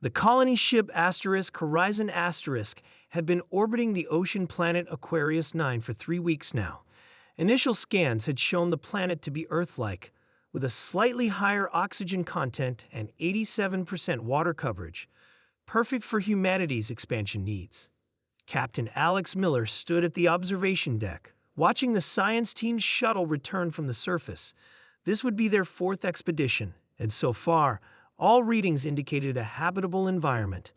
The colony ship Horizon had been orbiting the ocean planet Aquarius 9 for 3 weeks now. Initial scans had shown the planet to be Earth-like, with a slightly higher oxygen content and 87% water coverage, perfect for humanity's expansion needs. Captain Alex Miller stood at the observation deck, watching the science team's shuttle return from the surface. This would be their 4th expedition, and so far, all readings indicated a habitable environment.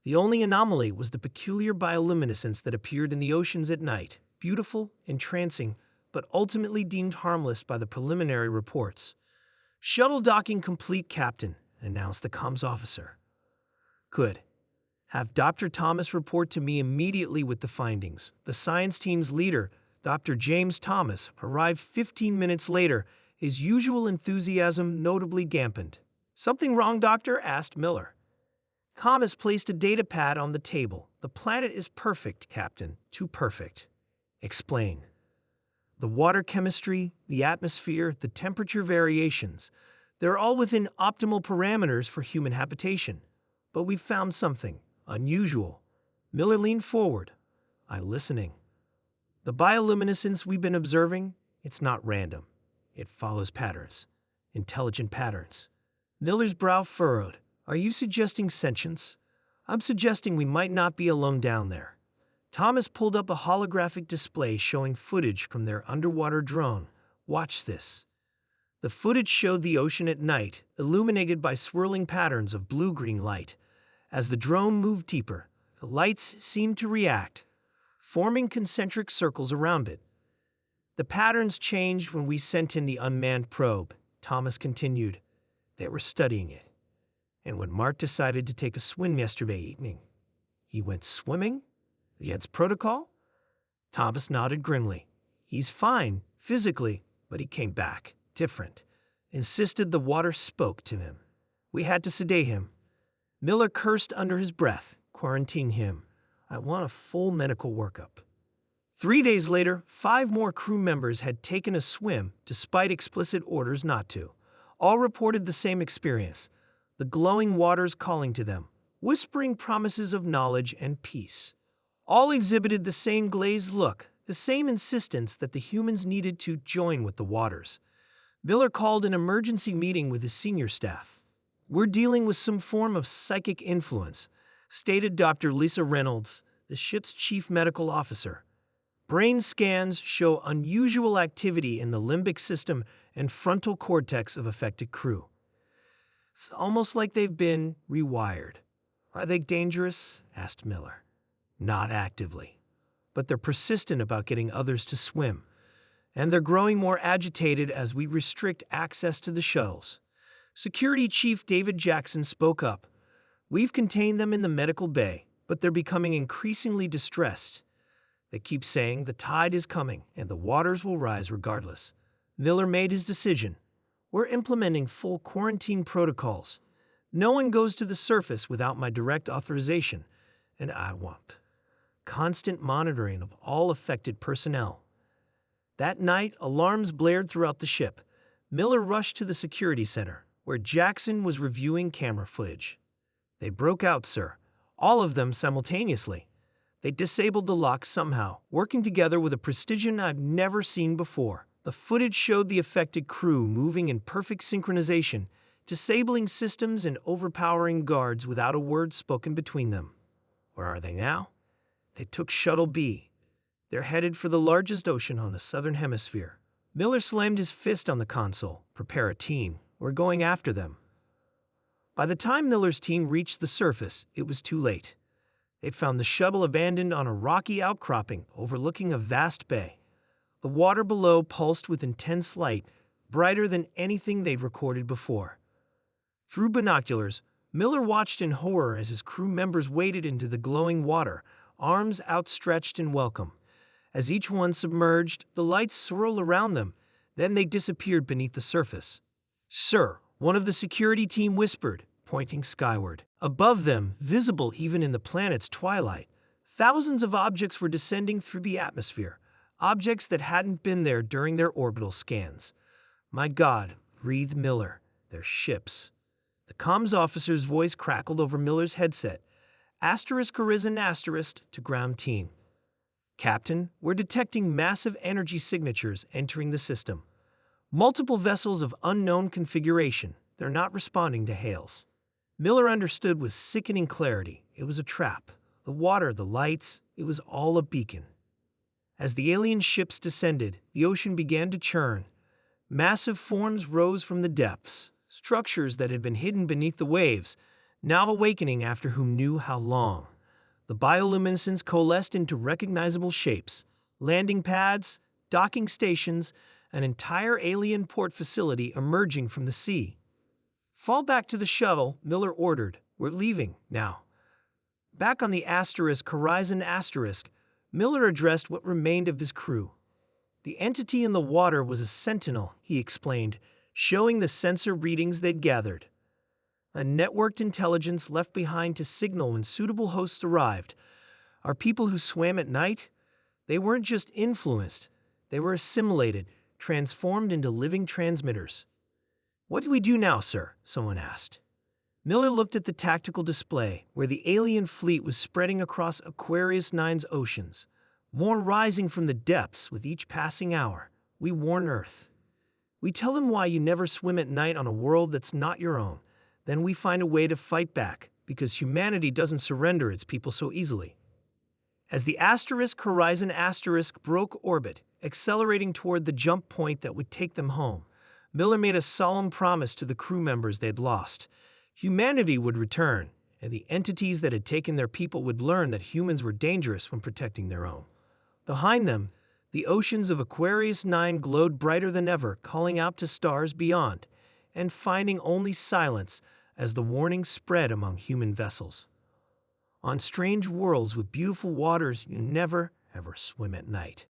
The only anomaly was the peculiar bioluminescence that appeared in the oceans at night, beautiful, entrancing, but ultimately deemed harmless by the preliminary reports. "Shuttle docking complete, Captain," announced the comms officer. "Good. Have Dr. Thomas report to me immediately with the findings." The science team's leader, Dr. James Thomas, arrived 15 minutes later, his usual enthusiasm notably dampened. "Something wrong, Doctor?" asked Miller. Thomas placed a data pad on the table. "The planet is perfect, Captain. Too perfect." "Explain." "The water chemistry, the atmosphere, the temperature variations, they're all within optimal parameters for human habitation. But we've found something unusual." Miller leaned forward. "I'm listening." "The bioluminescence we've been observing, it's not random. It follows patterns, intelligent patterns." Miller's brow furrowed. "Are you suggesting sentience?" "I'm suggesting we might not be alone down there." Thomas pulled up a holographic display showing footage from their underwater drone. "Watch this." The footage showed the ocean at night, illuminated by swirling patterns of blue-green light. As the drone moved deeper, the lights seemed to react, forming concentric circles around it. "The patterns changed when we sent in the unmanned probe," Thomas continued. "They were studying it. And when Mark decided to take a swim yesterday evening." "He went swimming? Against protocol?" Thomas nodded grimly. "He's fine, physically, but he came back, different. Insisted the water spoke to him. We had to sedate him." Miller cursed under his breath. "Quarantine him. I want a full medical workup." 3 days later, 5 more crew members had taken a swim, despite explicit orders not to. All reported the same experience, the glowing waters calling to them, whispering promises of knowledge and peace. All exhibited the same glazed look, the same insistence that the humans needed to join with the waters. Miller called an emergency meeting with his senior staff. "We're dealing with some form of psychic influence," stated Dr. Lisa Reynolds, the ship's chief medical officer. "Brain scans show unusual activity in the limbic system and frontal cortex of affected crew. It's almost like they've been rewired." "Are they dangerous?" asked Miller. "Not actively. But they're persistent about getting others to swim. And they're growing more agitated as we restrict access to the shuttles." Security Chief David Jackson spoke up. "We've contained them in the medical bay, but they're becoming increasingly distressed. They keep saying the tide is coming and the waters will rise regardless." Miller made his decision. "We're implementing full quarantine protocols. No one goes to the surface without my direct authorization, and I want constant monitoring of all affected personnel." That night, alarms blared throughout the ship. Miller rushed to the security center, where Jackson was reviewing camera footage. "They broke out, sir. All of them simultaneously. They disabled the locks somehow, working together with a precision I've never seen before." The footage showed the affected crew moving in perfect synchronization, disabling systems and overpowering guards without a word spoken between them. Where are they now? They took Shuttle B. They're headed for the largest ocean on the southern hemisphere. Miller slammed his fist on the console. "Prepare a team. We're going after them." By the time Miller's team reached the surface, it was too late. They found the shuttle abandoned on a rocky outcropping overlooking a vast bay. The water below pulsed with intense light, brighter than anything they'd recorded before. Through binoculars, Miller watched in horror as his crew members waded into the glowing water, arms outstretched in welcome. As each one submerged, the lights swirled around them, then they disappeared beneath the surface. "Sir," one of the security team whispered, pointing skyward. Above them, visible even in the planet's twilight, thousands of objects were descending through the atmosphere, objects that hadn't been there during their orbital scans. "My God," breathed Miller, "they're ships." The comms officer's voice crackled over Miller's headset. Asterisk arisen asterisk to ground team. Captain, we're detecting massive energy signatures entering the system. Multiple vessels of unknown configuration. They're not responding to hails. Miller understood with sickening clarity. It was a trap. The water, the lights, it was all a beacon. As the alien ships descended, the ocean began to churn. Massive forms rose from the depths, structures that had been hidden beneath the waves, now awakening after who knew how long. The bioluminescence coalesced into recognizable shapes, landing pads, docking stations, an entire alien port facility emerging from the sea. Fall back to the shuttle, Miller ordered. We're leaving, now. Back on the asterisk horizon asterisk, Miller addressed what remained of his crew. The entity in the water was a sentinel, he explained, showing the sensor readings they'd gathered. A networked intelligence left behind to signal when suitable hosts arrived. Our people who swam at night? They weren't just influenced. They were assimilated, transformed into living transmitters. What do we do now, sir? Someone asked. Miller looked at the tactical display, where the alien fleet was spreading across Aquarius 9's oceans, more rising from the depths with each passing hour. We warn Earth. We tell them why you never swim at night on a world that's not your own. Then we find a way to fight back, because humanity doesn't surrender its people so easily. As the asterisk horizon asterisk broke orbit, accelerating toward the jump point that would take them home, Miller made a solemn promise to the crew members they'd lost. Humanity would return, and the entities that had taken their people would learn that humans were dangerous when protecting their own. Behind them, the oceans of Aquarius 9 glowed brighter than ever, calling out to stars beyond, and finding only silence as the warning spread among human vessels. On strange worlds with beautiful waters, you never, ever swim at night.